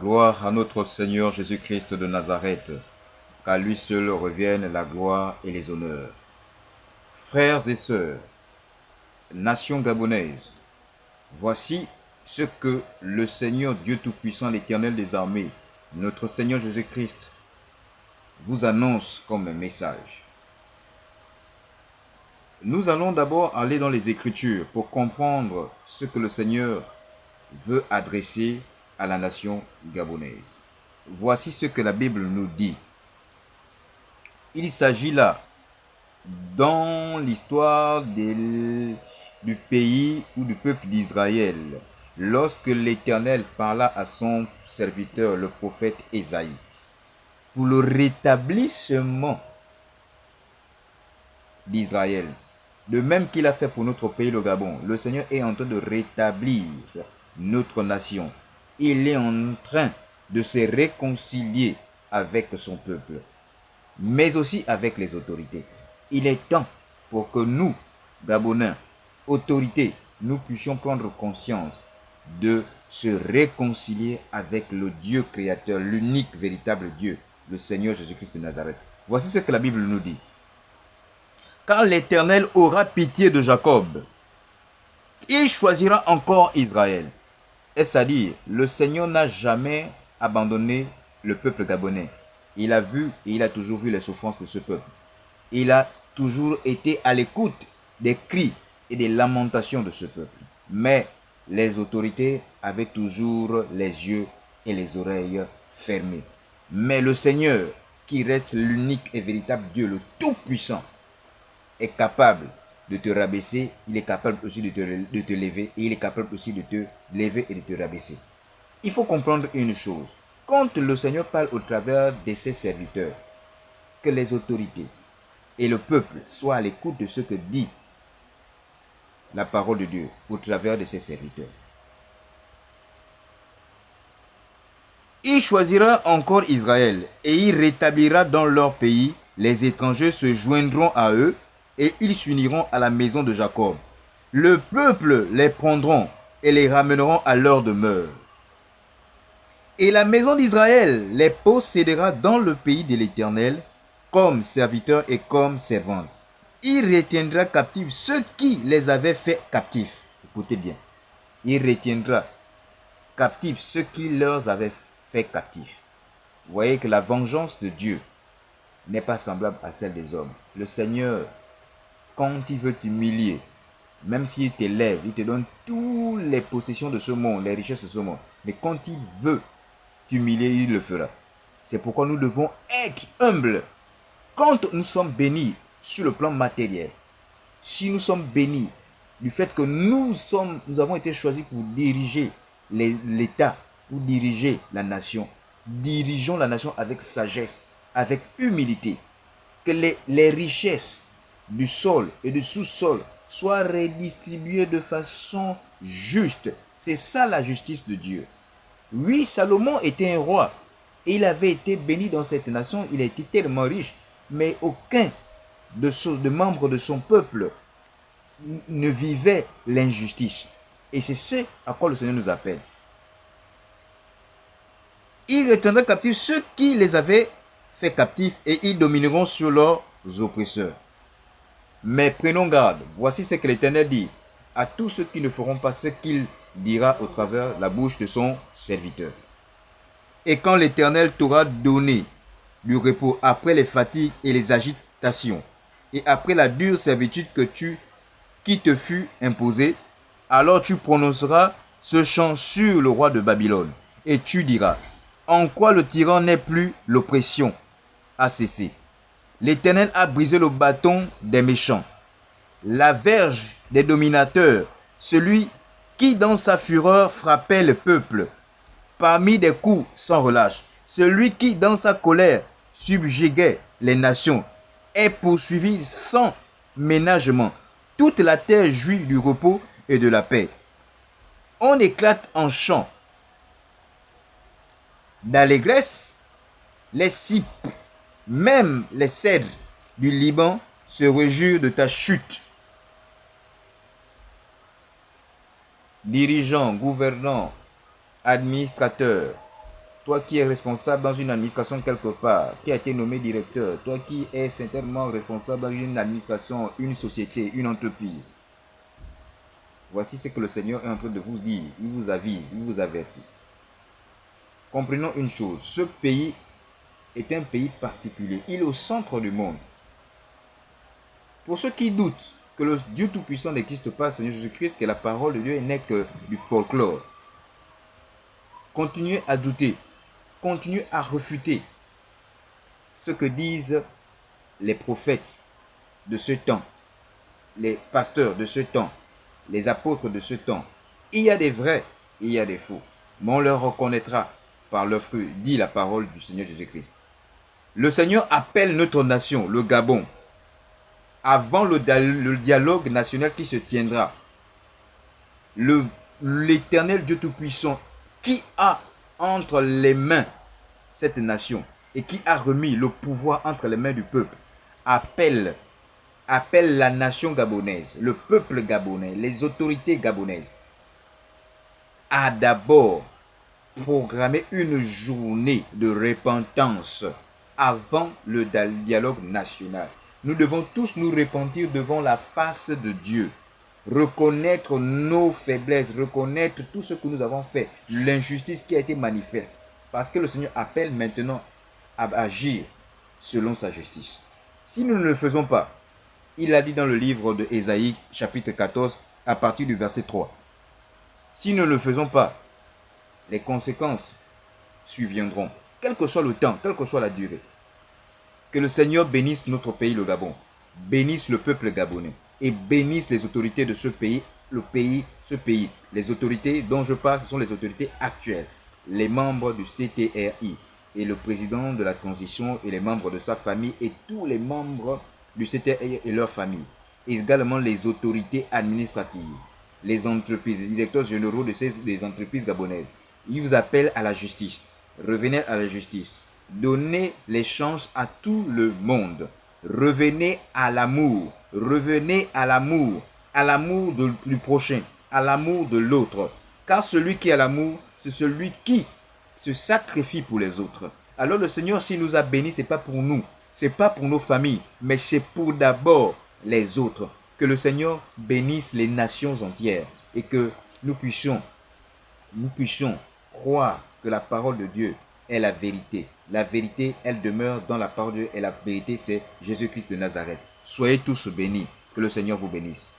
Gloire à notre Seigneur Jésus-Christ de Nazareth, qu'à lui seul reviennent la gloire et les honneurs. Frères et sœurs, nation gabonaise, voici ce que le Seigneur Dieu Tout-Puissant, l'Éternel des armées, notre Seigneur Jésus-Christ, vous annonce comme un message. Nous allons d'abord aller dans les Écritures pour comprendre ce que le Seigneur veut adresser à la nation gabonaise. Voici ce que la Bible nous dit. Il s'agit là, dans l'histoire du pays ou du peuple d'Israël, lorsque l'Éternel parla à son serviteur, le prophète Ésaïe, pour le rétablissement d'Israël. De même qu'il a fait pour notre pays, le Gabon, le Seigneur est en train de rétablir notre nation. Il est en train de se réconcilier avec son peuple, mais aussi avec les autorités. Il est temps pour que nous, Gabonais, autorités, nous puissions prendre conscience de se réconcilier avec le Dieu créateur, l'unique véritable Dieu, le Seigneur Jésus-Christ de Nazareth. Voici ce que la Bible nous dit. Car l'Éternel aura pitié de Jacob, il choisira encore Israël. Est-ce à dire, le Seigneur n'a jamais abandonné le peuple gabonais. Il a vu et il a toujours vu les souffrances de ce peuple. Il a toujours été à l'écoute des cris et des lamentations de ce peuple. Mais les autorités avaient toujours les yeux et les oreilles fermés. Mais le Seigneur, qui reste l'unique et véritable Dieu, le Tout-Puissant, est capable de te rabaisser, il est capable aussi de te lever, et il est capable aussi de te lever et de te rabaisser. Il faut comprendre une chose. Quand le Seigneur parle au travers de ses serviteurs, que les autorités et le peuple soient à l'écoute de ce que dit la parole de Dieu au travers de ses serviteurs. Il choisira encore Israël et il rétablira dans leur pays. Les étrangers se joindront à eux et ils s'uniront à la maison de Jacob. Le peuple les prendront et les ramèneront à leur demeure. Et la maison d'Israël les possédera dans le pays de l'Éternel comme serviteurs et comme servantes. Il retiendra captifs ceux qui les avaient fait captifs. Écoutez bien. Il retiendra captifs ceux qui leur avaient fait captifs. Vous voyez que la vengeance de Dieu n'est pas semblable à celle des hommes. Le Seigneur, quand il veut t'humilier, même s'il t'élève, il te donne toutes les possessions de ce monde, les richesses de ce monde. Mais quand il veut t'humilier, il le fera. C'est pourquoi nous devons être humbles. Quand nous sommes bénis sur le plan matériel, si nous sommes bénis du fait que nous avons été choisis pour diriger l'État, pour diriger la nation, dirigeons la nation avec sagesse, avec humilité. Que les richesses du sol et du sous-sol soient redistribuées de façon juste. C'est ça la justice de Dieu. Oui, Salomon était un roi et il avait été béni dans cette nation. Il a été tellement riche, mais aucun de membres de son peuple ne vivait l'injustice. Et c'est ce à quoi le Seigneur nous appelle. Il retiendra captifs ceux qui les avaient fait captifs et ils domineront sur leurs oppresseurs. Mais prenons garde, voici ce que l'Éternel dit à tous ceux qui ne feront pas ce qu'il dira au travers la bouche de son serviteur. Et quand l'Éternel t'aura donné du repos après les fatigues et les agitations, et après la dure servitude qui te fut imposée, alors tu prononceras ce chant sur le roi de Babylone, et tu diras, en quoi le tyran n'est plus l'oppression a cessé. L'Éternel a brisé le bâton des méchants, la verge des dominateurs, celui qui dans sa fureur frappait le peuple, parmi des coups sans relâche, celui qui dans sa colère subjuguait les nations, est poursuivi sans ménagement. Toute la terre jouit du repos et de la paix. On éclate en chant d'allégresse, les cypres, même les cèdres du Liban se réjouissent de ta chute. Dirigeants, gouvernants, administrateurs, toi qui es responsable dans une administration quelque part, qui a été nommé directeur, toi qui es certainement responsable dans une administration, une société, une entreprise. Voici ce que le Seigneur est en train de vous dire. Il vous avise, il vous avertit. Comprenons une chose, ce pays est un pays particulier. Il est au centre du monde. Pour ceux qui doutent que le Dieu Tout-Puissant n'existe pas, Seigneur Jésus-Christ, que la parole de Dieu n'est que du folklore, continuez à douter. Continue à refuter ce que disent les prophètes de ce temps, les pasteurs de ce temps, les apôtres de ce temps. Il y a des vrais et il y a des faux, mais on leur reconnaîtra par leurs fruits, dit la parole du Seigneur Jésus-Christ. Le Seigneur appelle notre nation, le Gabon, avant le dialogue national qui se tiendra. L'Éternel Dieu Tout-Puissant qui a entre les mains cette nation et qui a remis le pouvoir entre les mains du peuple, appelle la nation gabonaise, le peuple gabonais, les autorités gabonaises à d'abord programmer une journée de repentance avant le dialogue national. Nous devons tous nous repentir devant la face de Dieu, reconnaître nos faiblesses, reconnaître tout ce que nous avons fait, l'injustice qui a été manifeste. Parce que le Seigneur appelle maintenant à agir selon sa justice. Si nous ne le faisons pas, il a dit dans le livre de Ésaïe, chapitre 14, à partir du verset 3. Si nous ne le faisons pas, les conséquences surviendront, quel que soit le temps, quelle que soit la durée. Que le Seigneur bénisse notre pays, le Gabon, bénisse le peuple gabonais et bénisse les autorités de ce pays, ce pays. Les autorités dont je parle, ce sont les autorités actuelles, les membres du CTRI et le président de la transition et les membres de sa famille et tous les membres du CTRI et leurs familles. Et également les autorités administratives, les entreprises, les directeurs généraux des entreprises gabonaises. Ils vous appellent à la justice. Revenez à la justice. Donnez les chances à tout le monde. Revenez à l'amour. Revenez à l'amour du prochain, à l'amour de l'autre. Car celui qui a l'amour, c'est celui qui se sacrifie pour les autres. Alors le Seigneur, s'il nous a bénis, ce n'est pas pour nous, ce n'est pas pour nos familles, mais c'est pour d'abord les autres. Que le Seigneur bénisse les nations entières et que nous puissions croire que la parole de Dieu est la vérité. La vérité, elle demeure dans la parole de Dieu et la vérité, c'est Jésus-Christ de Nazareth. Soyez tous bénis. Que le Seigneur vous bénisse.